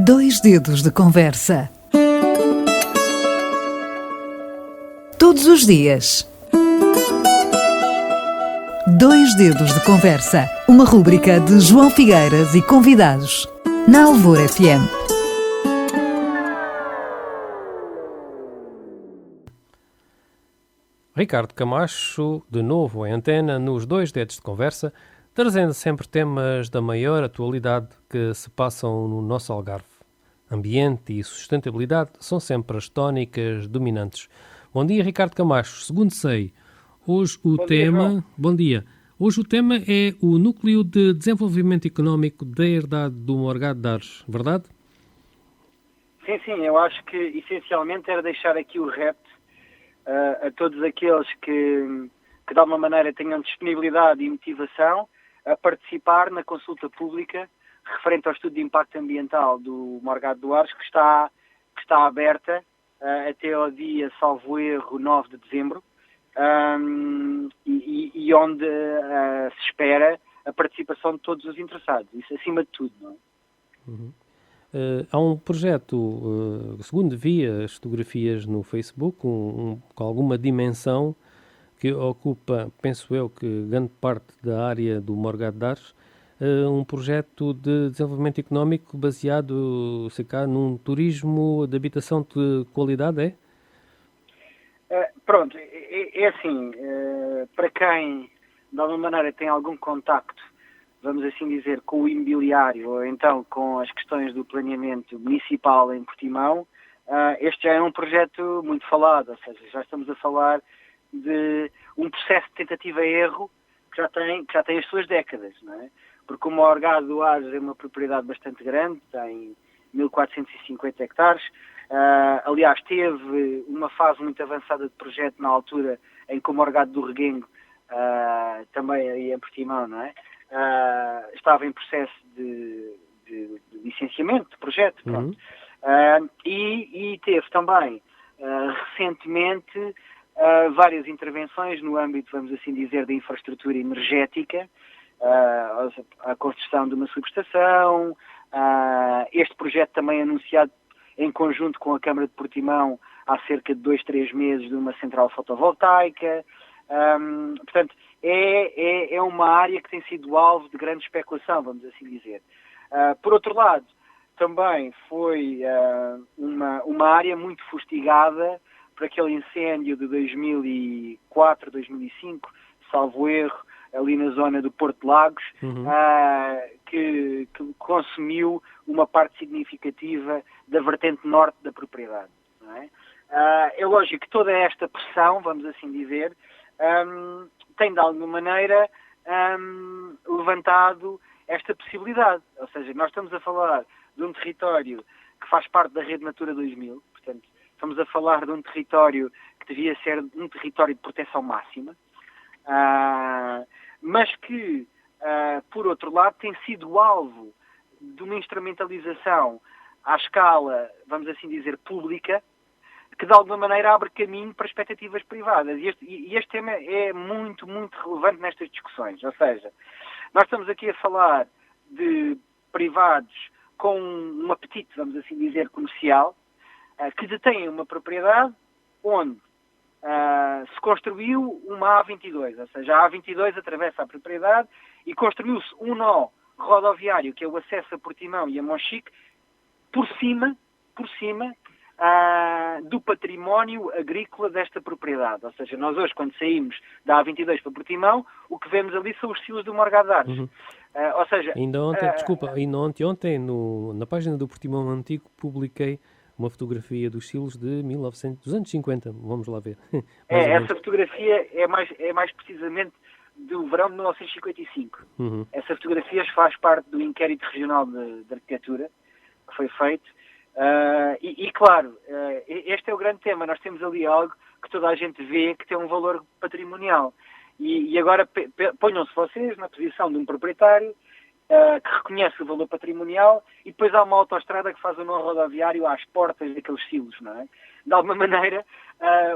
Dois dedos de conversa. Todos os dias. Dois dedos de conversa. Uma rúbrica de João Figueiras e convidados. Na Alvor FM. Ricardo Camacho, de novo em antena, nos Dois Dedos de Conversa, trazendo sempre temas da maior atualidade que se passam no nosso Algarve. Ambiente e sustentabilidade são sempre as tónicas dominantes. Bom dia, Ricardo Camacho. Segundo sei, hoje o tema... Bom dia. Hoje o tema é o Núcleo de Desenvolvimento Económico da Herdade do Morgado de Ares, verdade? Sim, eu acho que essencialmente era deixar aqui o repto a todos aqueles que de alguma maneira tenham disponibilidade e motivação a participar na consulta pública referente ao estudo de impacto ambiental do Morgado do Ares, que está aberta até ao dia, salvo erro, 9 de dezembro, e onde se espera a participação de todos os interessados, isso acima de tudo, não é? Uhum. Há um projeto, segundo vi as fotografias no Facebook, com alguma dimensão que ocupa, penso eu, que grande parte da área do Morgado de Ares, um projeto de desenvolvimento económico baseado, se cá, num turismo de habitação de qualidade, é? Pronto, é assim, para quem de alguma maneira tem algum contacto, vamos assim dizer, com o imobiliário ou então com as questões do planeamento municipal em Portimão, este já é um projeto muito falado, ou seja, já estamos a falar de um processo de tentativa e erro que já tem as suas décadas, não é? Porque o Morgado do Ares é uma propriedade bastante grande, tem 1450 hectares, aliás, teve uma fase muito avançada de projeto na altura em que o Morgado do Reguengo, também aí em Portimão, não é? Estava em processo de licenciamento de projeto, pronto. E teve também recentemente várias intervenções no âmbito, vamos assim dizer, da infraestrutura energética, a construção de uma subestação, este projeto também anunciado em conjunto com a Câmara de Portimão há cerca de 2-3 meses de uma central fotovoltaica. Portanto, é uma área que tem sido alvo de grande especulação, vamos assim dizer. Por outro lado, também foi uma área muito fustigada por aquele incêndio de 2004, 2005, salvo erro, ali na zona do Porto de Lagos, que consumiu uma parte significativa da vertente norte da propriedade. Não é? É lógico que toda esta pressão, vamos assim dizer, tem de alguma maneira levantado esta possibilidade. Ou seja, nós estamos a falar de um território que faz parte da Rede Natura 2000, portanto, estamos a falar de um território que devia ser um território de proteção máxima, mas que, por outro lado, tem sido alvo de uma instrumentalização à escala, vamos assim dizer, pública, que de alguma maneira abre caminho para expectativas privadas. E este tema é muito, muito relevante nestas discussões. Ou seja, nós estamos aqui a falar de privados com um apetite, vamos assim dizer, comercial, que detêm uma propriedade onde se construiu uma A22, ou seja, a A22 atravessa a propriedade e construiu-se um nó rodoviário, que é o acesso a Portimão e a Monchique, por cima do património agrícola desta propriedade. Ou seja, nós hoje, quando saímos da A22 para Portimão, o que vemos ali são os silos do Morgado de Ares. Ou seja... Ainda ontem, na página do Portimão Antigo, publiquei uma fotografia dos silos dos anos 50. Vamos lá ver. Essa fotografia é mais precisamente do verão de 1955. Essa fotografia faz parte do inquérito regional de arquitetura que foi feito. E claro, este é o grande tema. Nós temos ali algo que toda a gente vê que tem um valor patrimonial. E agora ponham-se vocês na posição de um proprietário que reconhece o valor patrimonial e depois há uma autoestrada que faz o nó rodoviário às portas daqueles silos, não é? De alguma maneira,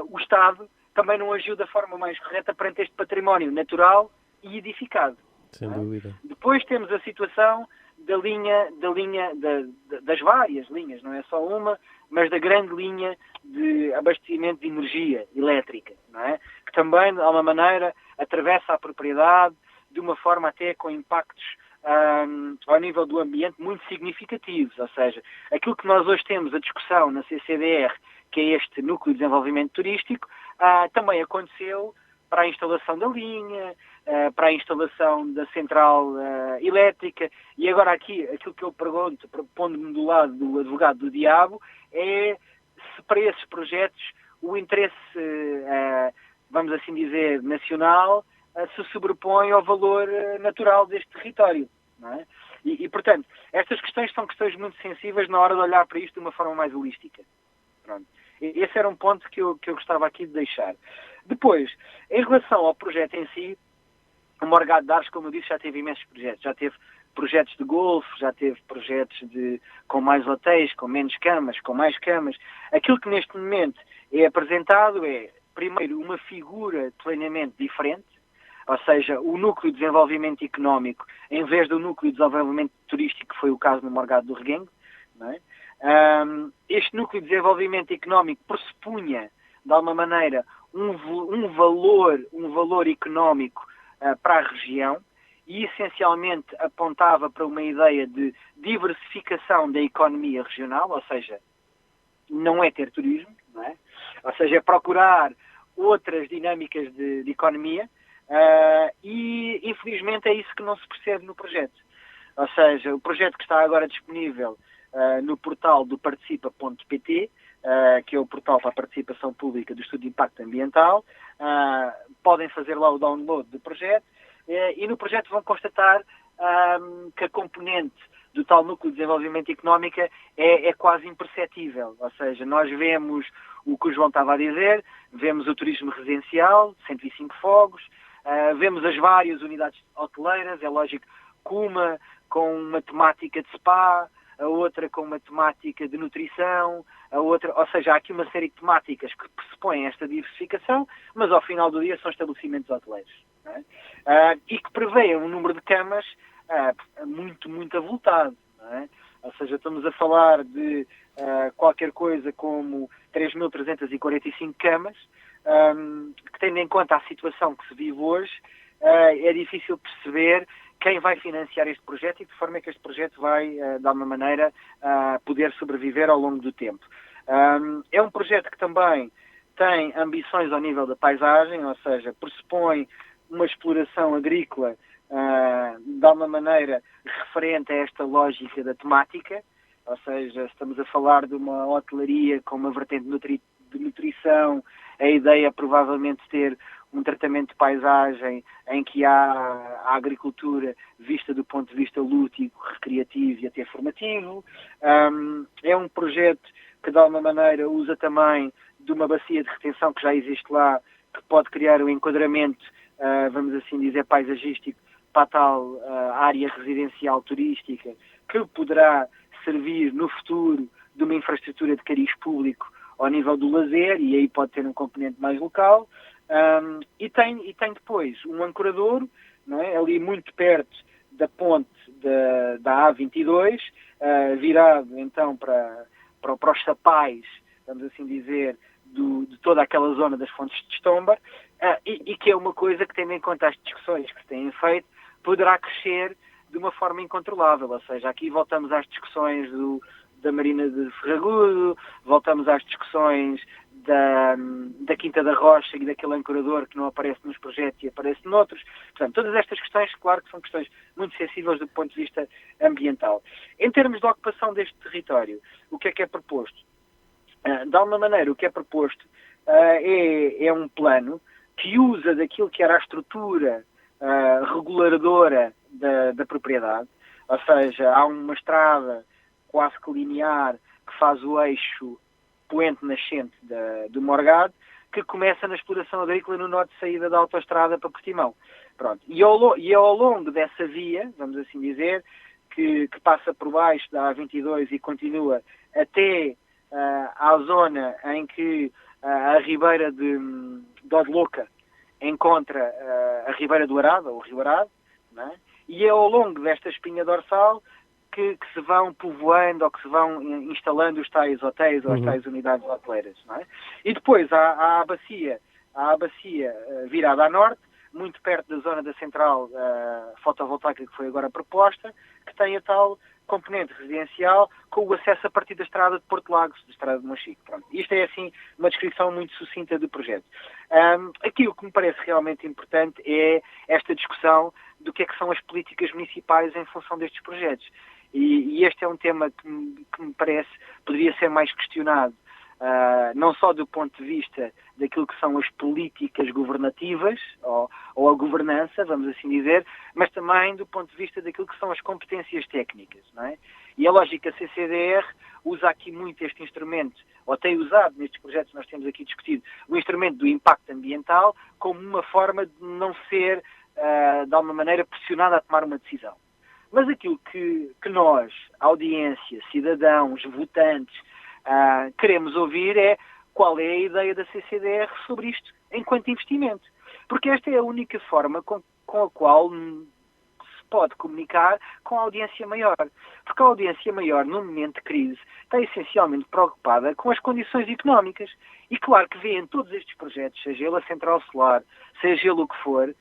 o Estado também não agiu da forma mais correta perante este património natural e edificado. Sem dúvida. Depois temos a situação das várias linhas, não é só uma, mas da grande linha de abastecimento de energia elétrica, não é? Que também, de alguma maneira, atravessa a propriedade de uma forma até com impactos ao nível do ambiente muito significativos. Ou seja, aquilo que nós hoje temos a discussão na CCDR, que é este Núcleo de Desenvolvimento Turístico, também aconteceu para a instalação da linha, para a instalação da central elétrica, e agora aqui, aquilo que eu pergunto, pondo-me do lado do advogado do diabo, é se para esses projetos o interesse, vamos assim dizer, nacional, se sobrepõe ao valor natural deste território, não é? E, portanto, estas questões são questões muito sensíveis na hora de olhar para isto de uma forma mais holística. Pronto. Esse era um ponto que eu gostava aqui de deixar. Depois, em relação ao projeto em si, o Morgado de Ares, como eu disse, já teve imensos projetos. Já teve projetos de golfe, já teve projetos com mais hotéis, com menos camas, com mais camas. Aquilo que neste momento é apresentado é, primeiro, uma figura de planeamento diferente, ou seja, o núcleo de desenvolvimento económico, em vez do núcleo de desenvolvimento turístico, que foi o caso no Morgado do Reguengo, não é? Este núcleo de desenvolvimento económico pressupunha, de alguma maneira, um valor económico para a região e, essencialmente, apontava para uma ideia de diversificação da economia regional, ou seja, não é ter turismo, não é? Ou seja, é procurar outras dinâmicas de economia e, infelizmente, é isso que não se percebe no projeto. Ou seja, o projeto que está agora disponível no portal do participa.pt, que é o portal para a participação pública do estudo de impacto ambiental, podem fazer lá o download do projeto e no projeto vão constatar que a componente do tal núcleo de desenvolvimento económico é quase imperceptível. Ou seja, nós vemos o que o João estava a dizer, vemos o turismo residencial, 105 fogos, vemos as várias unidades hoteleiras, é lógico que uma com uma temática de spa, a outra com uma temática de nutrição, a outra, ou seja, há aqui uma série de temáticas que pressupõem esta diversificação, mas ao final do dia são estabelecimentos hoteleiros, não é? E que prevêem um número de camas muito avultado, não é? Ou seja, estamos a falar de qualquer coisa como 3.345 camas, que tendo em conta a situação que se vive hoje, é difícil perceber quem vai financiar este projeto e de que forma é que este projeto vai, de alguma maneira, poder sobreviver ao longo do tempo. É um projeto que também tem ambições ao nível da paisagem, ou seja, pressupõe uma exploração agrícola, de alguma maneira, referente a esta lógica da temática, ou seja, estamos a falar de uma hotelaria com uma vertente de nutrição, a ideia é provavelmente ter um tratamento de paisagem em que há a agricultura vista do ponto de vista lúdico, recreativo e até formativo. É um projeto que, de alguma maneira, usa também de uma bacia de retenção que já existe lá, que pode criar um enquadramento, vamos assim dizer, paisagístico para a tal área residencial turística, que poderá servir no futuro de uma infraestrutura de cariz público ao nível do lazer, e aí pode ter um componente mais local. E tem depois um ancoradouro, não é? Ali muito perto da ponte da A22, virado então para os sapais, vamos assim dizer, de toda aquela zona das fontes de Estombar, e que é uma coisa que, tendo em conta as discussões que se têm feito, poderá crescer de uma forma incontrolável. Ou seja, aqui voltamos às discussões da Marina de Ferragudo, voltamos às discussões da Quinta da Rocha e daquele ancorador que não aparece nos projetos e aparece noutros. Portanto, todas estas questões, claro que são questões muito sensíveis do ponto de vista ambiental. Em termos de ocupação deste território, o que é proposto? De alguma maneira, o que é proposto é um plano que usa daquilo que era a estrutura reguladora da propriedade, ou seja, há uma estrada quase que linear que faz o eixo poente-nascente do Morgado, que começa na exploração agrícola no norte de saída da autoestrada para Portimão. Pronto. E ao longo dessa via, vamos assim dizer, que passa por baixo da A22 e continua até à zona em que a ribeira de Odloca encontra a ribeira do Arado, ou o Rio Arado, não é? E é ao longo desta espinha dorsal que se vão povoando ou que se vão instalando os tais hotéis ou as tais unidades hoteleiras, não é? E depois há a bacia virada a norte, muito perto da zona da central fotovoltaica que foi agora proposta, que tem a tal componente residencial com o acesso a partir da estrada de Porto Lagos, da estrada de Monchique. Pronto. Isto é, assim, uma descrição muito sucinta do projeto. Aqui o que me parece realmente importante é esta discussão do que é que são as políticas municipais em função destes projetos. E este é um tema que me parece poderia ser mais questionado, não só do ponto de vista daquilo que são as políticas governativas, ou a governança, vamos assim dizer, mas também do ponto de vista daquilo que são as competências técnicas, não é? E a lógica CCDR usa aqui muito este instrumento, ou tem usado nestes projetos que nós temos aqui discutido, o instrumento do impacto ambiental como uma forma de não ser, de alguma maneira, pressionada a tomar uma decisão. Mas aquilo que nós, audiência, cidadãos, votantes, queremos ouvir é qual é a ideia da CCDR sobre isto enquanto investimento. Porque esta é a única forma com a qual se pode comunicar com a audiência maior. Porque a audiência maior, num momento de crise, está essencialmente preocupada com as condições económicas. E claro que vê em todos estes projetos, seja ele a central solar, seja ele o que for,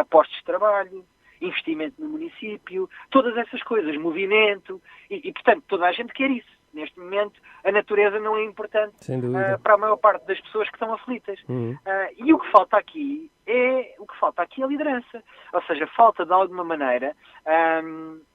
postos de trabalho, investimento no município, todas essas coisas, movimento, e portanto toda a gente quer isso. Neste momento, a natureza não é importante para a maior parte das pessoas que estão aflitas. E o que falta aqui é a liderança. Ou seja, falta de alguma maneira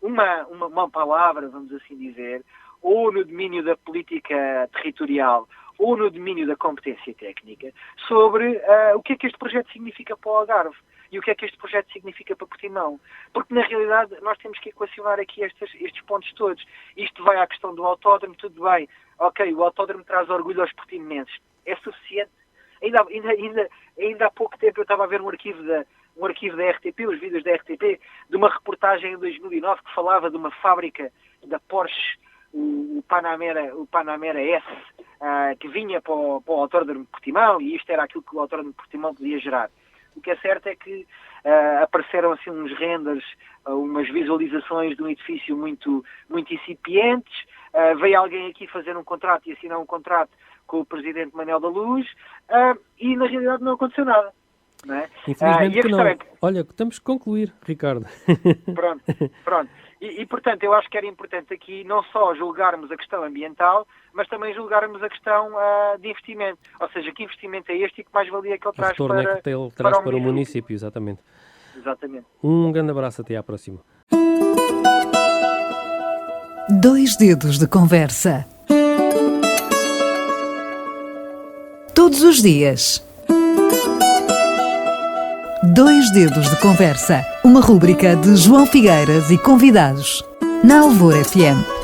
uma palavra, vamos assim dizer, ou no domínio da política territorial ou no domínio da competência técnica, sobre o que é que este projeto significa para o Algarve. E o que é que este projeto significa para Portimão? Porque, na realidade, nós temos que equacionar aqui estes pontos todos. Isto vai à questão do autódromo, tudo bem. Ok, o autódromo traz orgulho aos portimonenses. É suficiente? Ainda há pouco tempo eu estava a ver um arquivo da RTP, os vídeos da RTP, de uma reportagem em 2009 que falava de uma fábrica da Porsche, o Panamera S, que vinha para o autódromo de Portimão, e isto era aquilo que o autódromo de Portimão podia gerar. O que é certo é que apareceram assim uns renders, umas visualizações de um edifício muito, muito incipientes. Veio alguém aqui fazer um contrato e assinar um contrato com o presidente Manuel da Luz, e na realidade não aconteceu nada. Não é? Infelizmente que não. Olha, temos que concluir, Ricardo. Pronto. E, portanto, eu acho que era importante aqui não só julgarmos a questão ambiental, mas também julgarmos a questão de investimento. Ou seja, que investimento é este e que mais-valia que ele traz para o município. É que ele traz para o município, exatamente. Um grande abraço, até à próxima. 2 dedos de conversa. Todos os dias. 2 dedos de conversa. Uma rúbrica de João Figueiras e convidados. Na Alvor FM.